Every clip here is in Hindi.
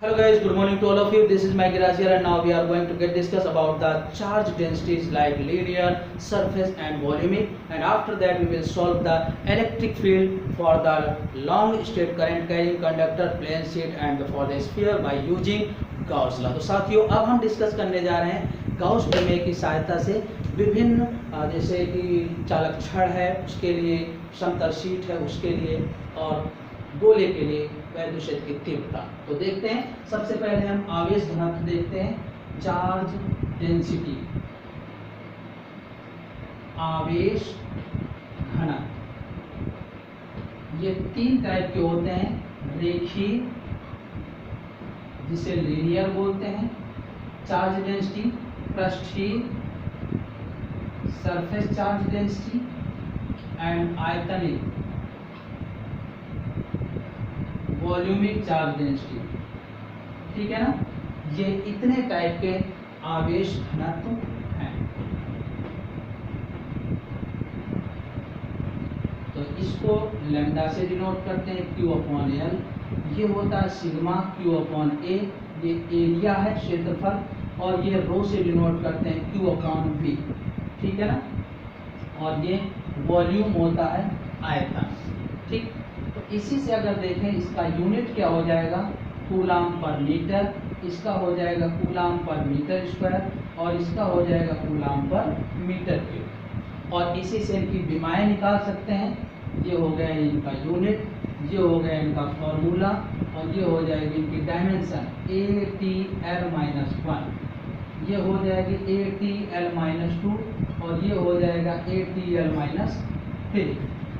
Hello guys, good morning to all of you. This is Mike Raj here, and now we are going to discuss about the charge densities like linear, surface and volumic, and after that we will solve the electric field for the long state current carrying conductor, plane sheet and for the sphere by using Gauss law. तो साथियों अब हम डिस्कस करने जा रहे हैं गाउस प्रमेय की सहायता से विभिन्न जैसे कि चालक छड़ है उसके लिए, समतल शीट है उसके लिए और गोले के लिए वैद्युत क्षेत्र की तीव्रता। तो देखते हैं, सबसे पहले हम आवेश घनत्व देखते हैं। चार्ज डेंसिटी, आवेश घनत्व, ये तीन टाइप के होते हैं। रेखीय जिसे लीनियर बोलते हैं, चार्ज डेंसिटी पृष्ठीय सरफेस चार्ज डेंसिटी एंड आयतनिक वॉल्यूमिक चार्ज डेंसिटी। ठीक है ना, ये इतने टाइप के आवेश घनत्व हैं। तो इसको लैम्डा से डिनोट करते हैं, Q अपॉन एल। ये होता है सिग्मा Q अपॉन ए, ये एरिया है क्षेत्रफल, और ये रो से डिनोट करते हैं Q अपॉन वी। ठीक है ना, और ये वॉल्यूम होता है आयतन। ठीक, तो इसी से अगर देखें इसका यूनिट क्या हो जाएगा, कूलाम पर मीटर, इसका हो जाएगा कूलाम पर मीटर स्क्वायर और इसका हो जाएगा कूलाम पर मीटर क्यूब। और इसी से इनकी विमाएँ निकाल सकते हैं। ये हो गया इनका यूनिट, ये हो गया इनका फॉर्मूला, और ये हो जाएगी इनकी डायमेंशन ATL-1, ये हो जाएगी ATL-2 और ये हो जाएगा ATL-3।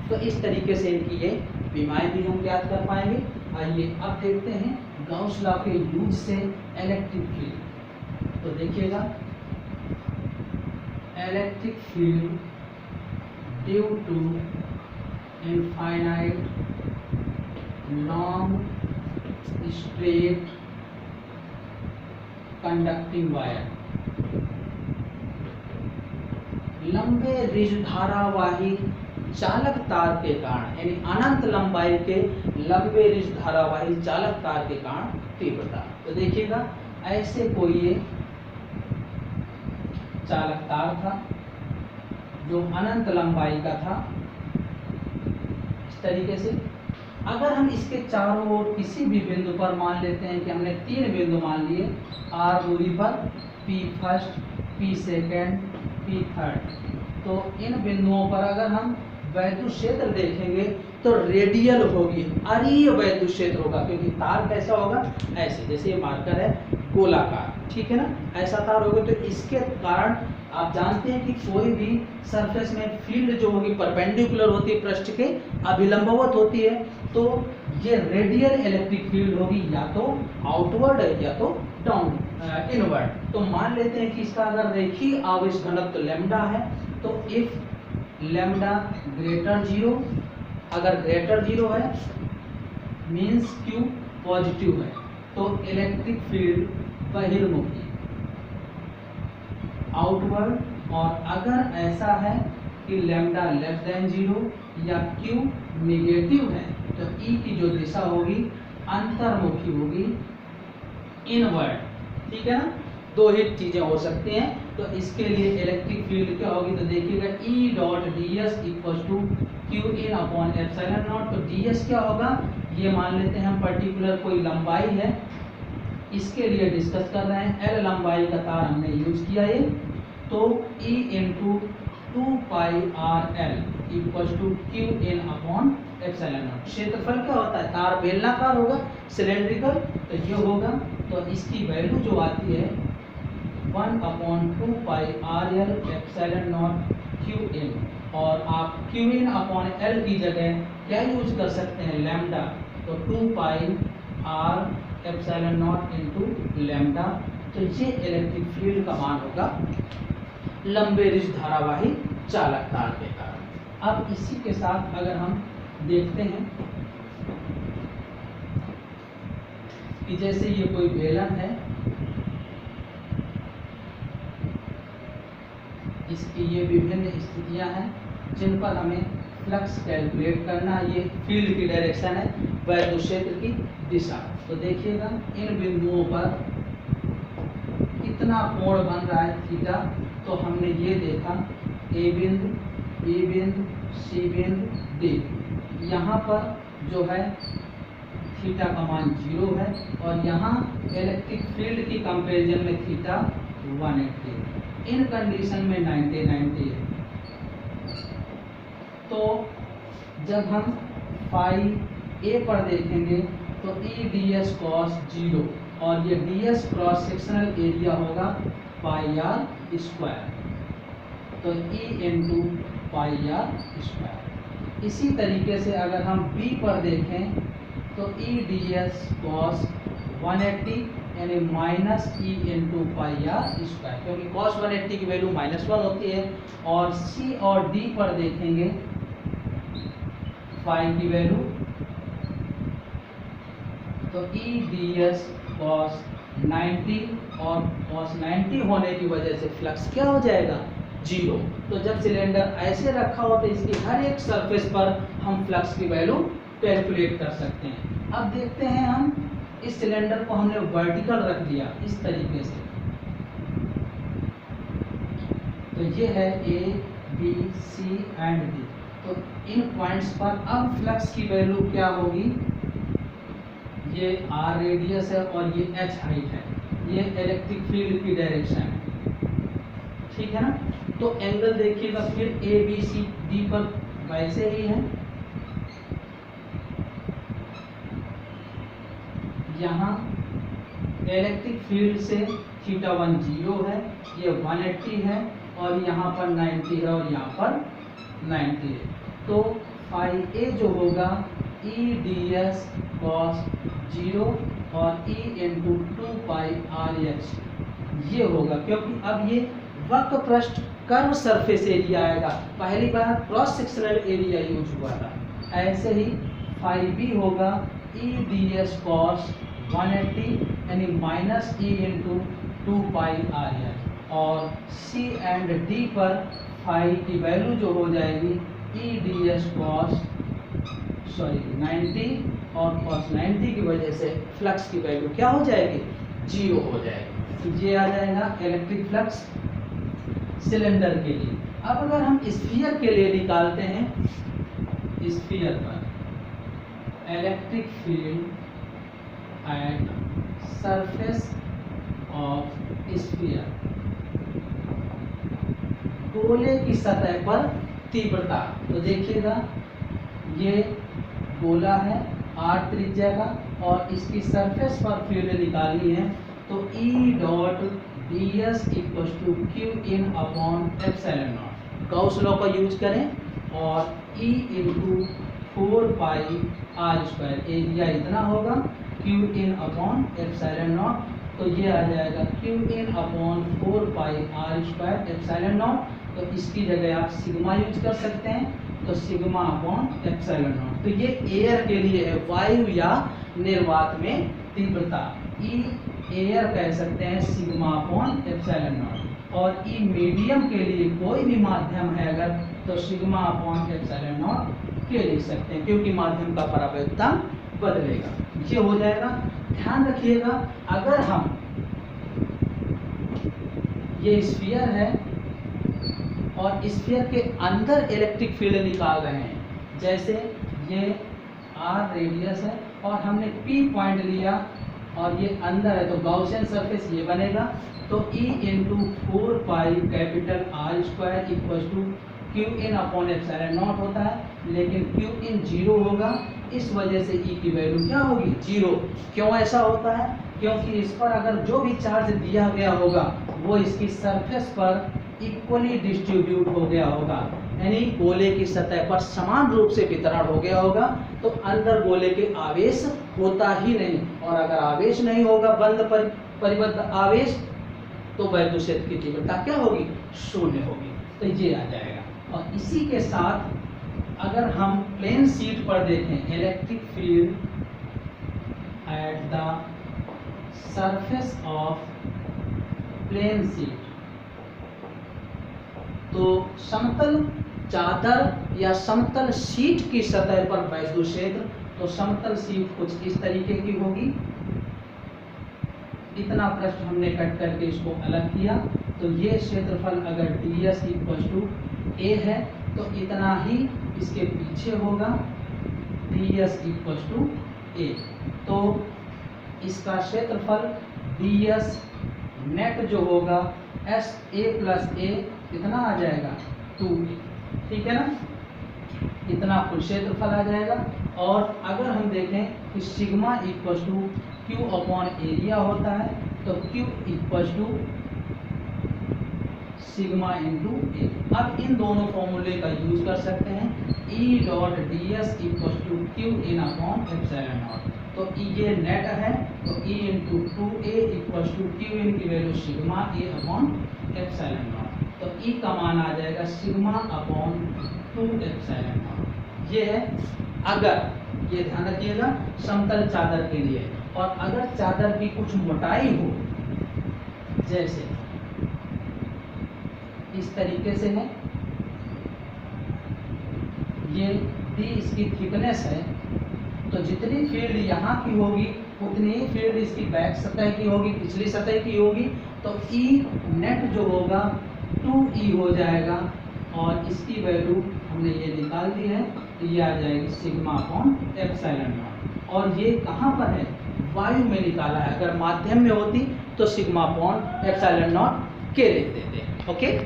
तो इस तरीके से इनकी ये विमाएँ भी हम ज्ञात कर पाएंगे। आइए अब देखते हैं गाउस लॉ के यूज से इलेक्ट्रिक फील्ड। तो देखिएगा, electric field due to infinite long straight conducting wire, लंबे रिज धारावाही चालक तार के कारण, यानी अनंत लंबाई के लंबे रिज धारावाही चालक तार के कारण तीव्रता। तो देखिएगा, ऐसे कोई ये चालक तार था जो अनंत लंबाई का था, इस तरीके से। अगर हम इसके चारों ओर किसी भी बिंदु पर मान लेते हैं कि हमने तीन बिंदु मान लिए, R दूरी पर, P first, P second, P third, तो इन बिंदुओं पर अगर हम वैद्युत क्षेत्र देखेंगे तो रेडियल होगी, अरीय वैद्युत क्षेत्र होगा, क्योंकि तार कैसा होगा, ऐसे जैसे ये मार्कर है गोलाकार। ठीक है ना, ऐसा तार होगा। तो इसके कारण आप जानते हैं कि कोई भी सरफेस में फील्ड जो होगी परपेंडिकुलर होती है, पृष्ठ के अभिलंबवत होती है। तो ये रेडियल इलेक्ट्रिक फील्ड होगी, या तो आउटवर्ड या तो डाउन इनवर्ड। तो मान लेते हैं कि इसका अगर रेखीय आवेश घनत्व लैम्डा है, तो इफ लैम्डा ग्रेटर 0, अगर ग्रेटर 0 है मीन्स Q पॉजिटिव है, तो इलेक्ट्रिक फील्ड बहिर्मुखी आउटवर्ड। और अगर ऐसा है कि लैम्डा लेस देन 0 या Q निगेटिव है, तो E की जो दिशा होगी अंतर्मुखी होगी, इनवर्ड। ठीक है ना, दो ही चीजें हो सकती हैं। तो इसके लिए इलेक्ट्रिक फील्ड क्या होगी, तो देखिएगा E.ds equal to Q in upon epsilon naught. तो ds क्या होगा, ये मान लेते हैं हम पर्टिकुलर कोई लंबाई है, इसके लिए डिस्कस कर रहे हैं। L लंबाई का तार हमने यूज किया ये, तो E into 2πRL equal to Q in upon epsilon naught. क्षेत्रफल क्या होता है, तार बेलनाकार होगा, सिलेंड्रिकल, तो ये होगा। तो इसकी वैल्यू जो आती है 1/2πRL एप्सिलॉन नॉट Qin, और आप Qin अपॉन L की जगह क्या यूज कर सकते हैं, लैम्डा, तो 2πR epsilon not into lambda. तो ये इलेक्ट्रिक फील्ड का मान होगा लंबे रिज धारावाही चालक तार के कारण। अब इसी के साथ अगर हम देखते हैं कि जैसे ये कोई बेलन है, इसकी ये विभिन्न स्थितियां हैं जिन पर हमें फ्लक्स कैलकुलेट करना है। ये फील्ड की डायरेक्शन है, वैद्युत क्षेत्र की दिशा। तो देखिएगा इन बिंदुओं पर कितना कोण बन रहा है थीटा। तो हमने ये देखा ए बिंदु, बी बिंदु, सी बिंदु, डी। यहाँ पर जो है थीटा का मान 0 है और यहाँ इलेक्ट्रिक फील्ड की कंपैरिजन में थीटा 180 है। इन कंडीशन में 90 है। तो जब हम फाई ए पर देखेंगे तो ई डी एस कॉस 0 और ये D S cross sectional area होगा पाई आर स्क्वायर, तो E into pi R square. इसी तरीके से अगर हम बी पर देखें तो ई डी एस कॉस 180 यानी minus E into pi R square, क्योंकि कॉस 180 की वैल्यू -1 होती है। और सी और डी पर देखेंगे फाई की वैल्यू, तो ई डी एस कॉस 90 और कॉस 90 होने की वजह से फ्लक्स क्या हो जाएगा 0। तो जब सिलेंडर ऐसे रखा हो तो इसकी हर एक सरफेस पर हम फ्लक्स की वैल्यू कैलकुलेट कर सकते हैं। अब देखते हैं हम इस सिलेंडर को हमने वर्टिकल रख दिया इस तरीके से, तो ये है A B C and D. तो इन पॉइंट्स पर अब फ्लक्स की वैल्यू क्या होगी, ये r रेडियस है और ये h हाइट है, ये इलेक्ट्रिक फील्ड की डायरेक्शन है, ठीक है ना। तो एंगल देखिएगा फिर ए बी सी डी पर वैसे ही है। यहाँ इलेक्ट्रिक फील्ड से थीटा 1 0 है, ये 180 है और यहाँ पर 90 है और यहाँ पर 90 है। तो फाई ए जो होगा ई डी एस कॉस 0 और ई इंटू 2 पाई आर एच ये होगा, क्योंकि अब ये वक्र पृष्ठ कर्व सरफेस एरिया आएगा। पहली बार क्रॉस सेक्शनल एरिया यूज हुआ था। ऐसे ही फाई बी होगा ई डी एस कॉस 180 यानी माइनस ई इंटू 2 पाई आर एच। और सी एंड डी पर फाई की वैल्यू जो हो जाएगी ई डी एस कॉस 90 और cos 90 की वजह से फ्लक्स की वैल्यू क्या हो जाएगी 0 हो जाएगी। ये आ जाएगा इलेक्ट्रिक फ्लक्स सिलेंडर के लिए। अब अगर हम स्फीयर के लिए निकालते हैं, स्फीयर पर electric field at surface of sphere, गोले की सतह पर तीव्रता। तो देखिएगा ये गोला है r त्रिज्या का और इसकी सरफेस पर फील्ड निकालनी है। तो E dot D S equal to Q in upon epsilon naught, Gauss law का यूज करें और E into 4 pi R square, area इतना होगा Q in upon epsilon naught. तो ये आ जाएगा Q in upon 4 pi R square epsilon naught. तो इसकी जगह आप सिग्मा यूज कर सकते हैं, तो सिग्मा अपॉन एप्सिलॉन नॉट। तो ये एयर के लिए है, वायु या निर्वात में तीव्रता। ई एयर कह सकते हैं सिग्मा अपॉन एप्सिलॉन नॉट, और ई मीडियम के लिए कोई भी माध्यम है अगर तो सिग्मा अपॉन एप्सिलॉन नॉट के लिख सकते हैं, क्योंकि माध्यम का परावर्तन बदलेगा। ये हो जाएगा। ध्यान रखिएगा अगर हम ये स्फीयर है और स्फीयर के अंदर इलेक्ट्रिक फील्ड निकाल रहे हैं, जैसे ये r रेडियस है और हमने P पॉइंट लिया और ये अंदर है, तो गॉसियन सरफेस ये बनेगा। तो E into 4 pi capital R square equal to Q in upon epsilon naught होता है, लेकिन क्यू इन 0 होगा, इस वजह से E की वैल्यू क्या होगी 0। क्यों ऐसा होता है, क्योंकि इस पर अगर जो भी चार्ज दिया गया होगा वो इसकी सरफेस पर इक्वली डिस्ट्रीब्यूट हो गया होगा, यानी गोले की सतह पर समान रूप से वितरण हो गया होगा। तो अंदर गोले के आवेश होता ही नहीं, और अगर आवेश नहीं होगा बंद परिबद्ध आवेश, तो वैद्युत क्षेत्र की तीव्रता क्या होगी 0 होगी। तो ये आ जाएगा। और इसी के साथ अगर हम प्लेन शीट पर देखें electric field at the surface of plane sheet, तो समतल चादर या समतल शीट की सतह पर वैद्युत क्षेत्र, तो समतल शीट कुछ इस तरीके की होगी इतना पृष्ठ हमने कट करके इसको अलग किया, तो ये क्षेत्रफल अगर ds इक्वल टू a है तो इतना ही इसके पीछे होगा ds इक्वल टू a। तो इसका क्षेत्रफल ds नेट जो होगा एस a प्लस a कितना आ जाएगा 2a, ठीक है ना, इतना कुल क्षेत्रफल आ जाएगा। और अगर हम देखें कि sigma equal to Q upon area होता है, तो Q equal to sigma into A. अब इन दोनों फॉर्मूले का यूज कर सकते हैं, E dot D S equal to Q in upon epsilon naught. तो ये नेट है, तो E into two A equal to Q in की value sigma A upon epsilon naught. तो ई का मान आ जाएगा सिग्मा अपॉन 2 एप्सिलॉन नॉट। ये है अगर, ये ध्यान रखिएगा, समतल चादर के लिए। और अगर चादर की कुछ मोटाई हो, जैसे इस तरीके से है, ये डी इसकी थिकनेस है, तो जितनी फील्ड यहाँ की होगी उतनी ही फील्ड इसकी बैक सतह की होगी, पिछली सतह की होगी। तो ई नेट जो होगा 2e हो जाएगा, और इसकी वैल्यू हमने ये निकाल दी है, तो ये आ जाएगी सिग्मा अपॉन एप्सिलॉन नॉट। और ये कहाँ पर है, वायु में निकाला है। अगर माध्यम में होती तो सिग्मा अपॉन एप्सिलॉन नॉट के लिख देते। ओके।